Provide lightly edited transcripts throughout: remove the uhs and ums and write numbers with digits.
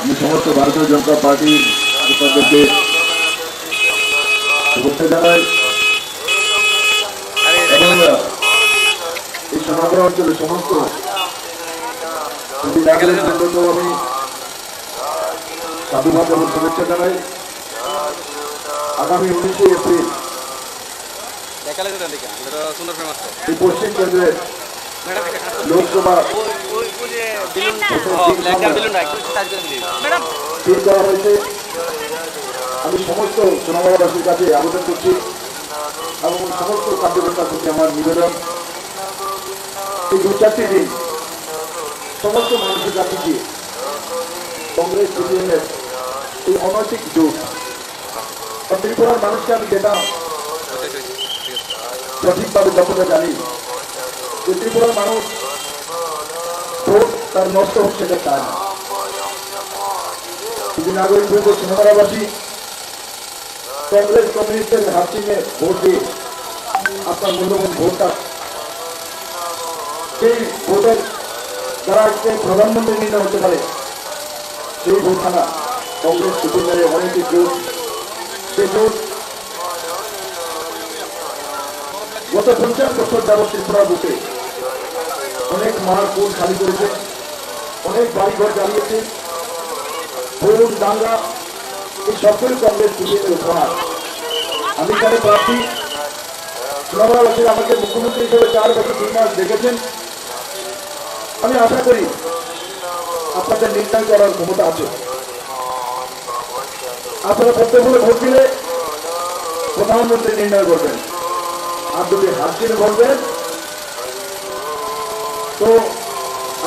আমি সমস্ত ভারতীয় জনতা পার্টির নেতাদেরকে শুভেচ্ছা জানাই এবং এই সমগ্র অঞ্চলের সমস্ত আমি সাধুবাদ এবং শুভেচ্ছা জানাই। আগামী 19 এপ্রিল এই পশ্চিম কেন্দ্রের লোকসভা ঠিক করা হয়েছে। আমি সমস্ত সোনামুড়াবাসীর কাছে আবেদন করছি এবং সমস্ত কার্যকর্তার প্রতি আমার নিবেদন, এই 2-4টি দিন সমস্ত মানুষের কাছে গিয়ে কংগ্রেস সিপিএমের এই অনৈতিক জোট ত্রিপুরার মানুষকে আমি যেটা সঠিকভাবে যতটা জানি যে ত্রিপুরার মানুষ ভোট তার নষ্ট হোক সেটা চায় না। যদি নাগরিক বলবো সোনামুড়াবাসী কংগ্রেস কমিউনিস্টের হাত চিহ্নে ভোট দিয়ে আপনার মূল্যবান ভোটটা সেই ভোটের যারা আজকে প্রধানমন্ত্রী নির্ণয় হতে পারে সেই ভোটখানা কংগ্রেস সিপিএমের অনেক জোট, যে জোট গত 50 বছর যাবৎ ত্রিপুরা বুকে অনেক মার কোট খালি করেছে, অনেক বাড়িঘর জ্বালিয়েছে, ভোট দাঙ্গা, এই সবগুলি কংগ্রেস সিপিএমের উপহার। আমি এখানে প্রার্থী সোনামুড়াবাসীরা আমাকে মুখ্যমন্ত্রী হিসেবে 4 বছর 2 মাস দেখেছেন। আমি আশা করি আপনাদের নির্ণয় করার ক্ষমতা আছে। আপনারা প্রত্যেকগুলো ভোট দিলে প্রধানমন্ত্রী নির্ণয় করবেন, আর যদি হাত দিয়ে বলবেন তো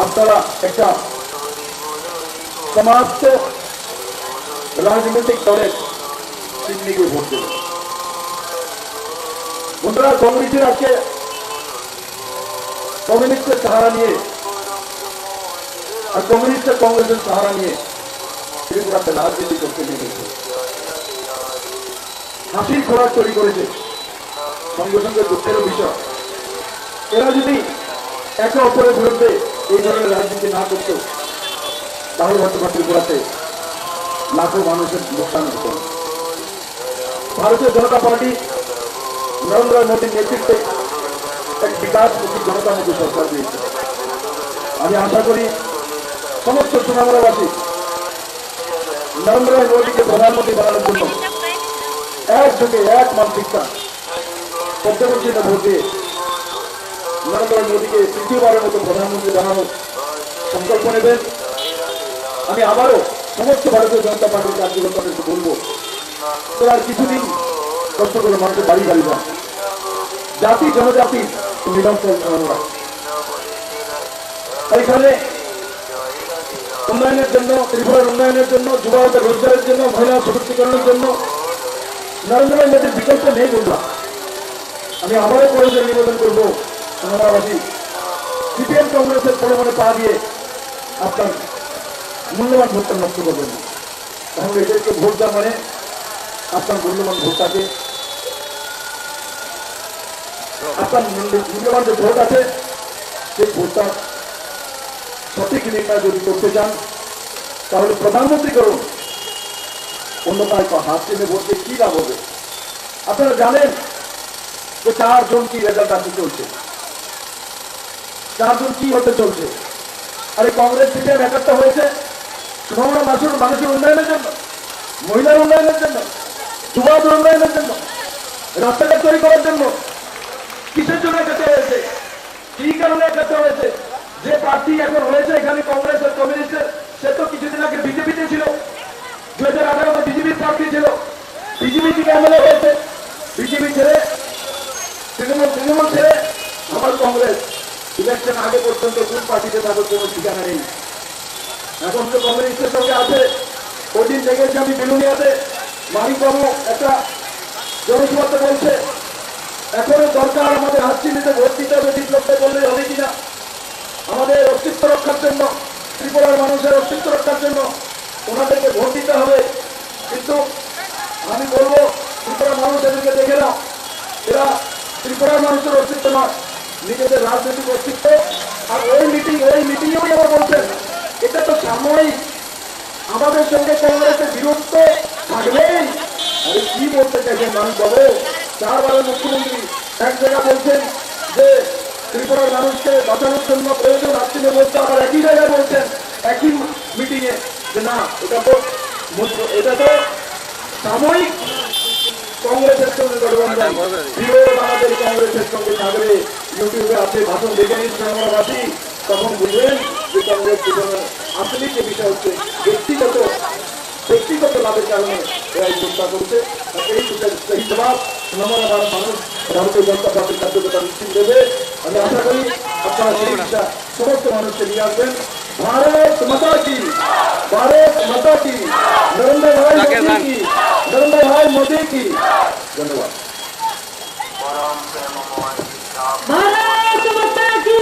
আপনারা একটা সমাপ্ত রাজনৈতিক দলের চিহ্নিকে ভোট দেবেন। বন্ধুরা, কংগ্রেসের আজকে কমিউনিস্টের সাহারা নিয়ে আর কমিউনিস্টের কংগ্রেসের সাহারা নিয়ে ত্রিপুরাতে রাজনীতি করতে নেমেছে, হাসির খোরাক তৈরি করেছে। সঙ্গে সঙ্গে দুঃখের বিষয়, এরা যদি একে অপরের বিরুদ্ধে এই ধরনের রাজনীতি না করত তাহলে হয়তো ত্রিপুরাতে লাখো মানুষের লোকসান হতো। ভারতীয় জনতা পার্টি নরেন্দ্র মোদীর নেতৃত্বে এক বিকাশমুখী জনতামুখী সরকার দিয়েছে। আমি আশা করি সমস্ত সোনামুড়াবাসী নরেন্দ্র মোদীকে প্রধানমন্ত্রী বানানোর জন্য একযোগে এক মানসিকতা পদ্মবর্ষীতে ভোট দিয়ে নরেন্দ্র মোদীকে তৃতীয়বারের মতো প্রধানমন্ত্রী বানানোর সংকল্প নেবেন। আমি আবারও সমস্ত ভারতীয় জনতা পার্টির কার্যকর্তাদেরকে বলবো, তোরা কিছুদিন কষ্ট করে মানুষের বাড়ি বাড়ি যান, জাতি জনজাতি মিলনস্থল সোনামুড়া। এখানে উন্নয়নের জন্য, ত্রিপুরার উন্নয়নের জন্য, যুবকদের রোজগারের জন্য, মহিলা সশক্তিকরণের জন্য নরেন্দ্র মোদীর বিকল্প নেই বন্ধুরা। আমি আবারও প্রয়োজন নিবেদন করবো সোনামুড়াবাসী, সিপিএম কংগ্রেসের প্রলোভনে পা দিয়ে আপনার মূল্যবান ভোটটা নষ্ট করবেন না। তাহলে এদেরকে ভোট দেওয়া মানে আপনার মূল্যবান ভোটটাকে, আপনার মূল্যবান যে ভোট আছে সেই ভোটটা সঠিক নির্ণয় যদি করতে চান তাহলে প্রধানমন্ত্রী করুন, অন্যথায় হাত টেনে ভোট দিয়ে কি লাভ হবে? আপনারা জানেন যে 4 জন কি রেজাল্ট আসতে চলছে, 4 জন কি হতে চলছে। আরে কংগ্রেস সিপিএম একাত্তা হয়েছে সোনামুড়া মানুষের উন্নয়নের জন্য, মহিলার উন্নয়নের জন্য, যুবকদের উন্নয়নের জন্য, রাস্তাঘাট তৈরি করার জন্য। কিসের জন্য একাত্তা হয়েছে? কি কারণে একাত্তা হয়েছে? যে প্রার্থী এখন হয়েছে এখানে কংগ্রেস আর কমিউনিস্টের, সে তো কিছুদিন আগে বিজেপিতে ছিল, 2018 বিজেপির প্রার্থী ছিল, বিজেপি থেকে এমএলএ হয়েছে, বিজেপি ছেড়ে তৃণমূল ছেড়ে আমার কংগ্রেস। ইলেকশন আগে পর্যন্ত কোন পার্টিতে তাদের কোনো ঠিকানা নেই। এখন তো কমিউনিস্টের সঙ্গে আছে। ওই দিন দেখেছি আমি বিলুনিয়াতে মানিকবাবু একটা জনসভাতে বলছে এখনো দরকার আমাদের হাত চিহ্নিতে ভোট দিতে হবে, বিপ্লবটা করলে হবে কিনা, আমাদের অস্তিত্ব রক্ষার জন্য, ত্রিপুরার মানুষের অস্তিত্ব রক্ষার জন্য ওনাদেরকে ভোট দিতে হবে। কিন্তু আমি বলবো ত্রিপুরার মানুষ এদেরকে দেখে নাও, এরা ত্রিপুরার মানুষের অস্তিত্ব নয়, নিজেদের রাজনৈতিক অস্তিত্ব। আর ওই মিটিংয়েও আবার বলছেন এটা তো সাময়িক, আমাদের সঙ্গে কংগ্রেসের বিরোধ থাকবেই। আরে কি বলতে চাইছেন মানুষ বাবু? 4 বারের মুখ্যমন্ত্রী এক জায়গা বলছেন যে ত্রিপুরার মানুষকে বাঁচানোর জন্য প্রয়োজন আসছিল বলতে, আবার একই জায়গায় বলছেন একই মিটিং এ যে না এটা তো সাময়িক কংগ্রেসের সঙ্গে গঠবন্ধন, বিরোধ আমাদের কংগ্রেসের সঙ্গে থাকবে। ইউটিউবে আছে, ভাষণ দেখে নিন সোনামুড়াবাসী, তখন বুঝবেন যে কংগ্রেস আসলে যে বিষয় হচ্ছে ব্যক্তিগত লাভের কারণে এরা এই চেষ্টা করছে। এই জবাব তৃণমূল মানুষ ভারতীয় জনতা পার্টির কার্যকর্তা নিশ্চিত দেবে। আমি আশা করি আপনারা সেই দিশা সমস্ত মানুষকে নিয়ে আসবেন। भारत माता की, भारत माता की, नरेंद्र भाई मोदी की, नरेंद्र भाई मोदी की। धन्यवाद। भारत माता की।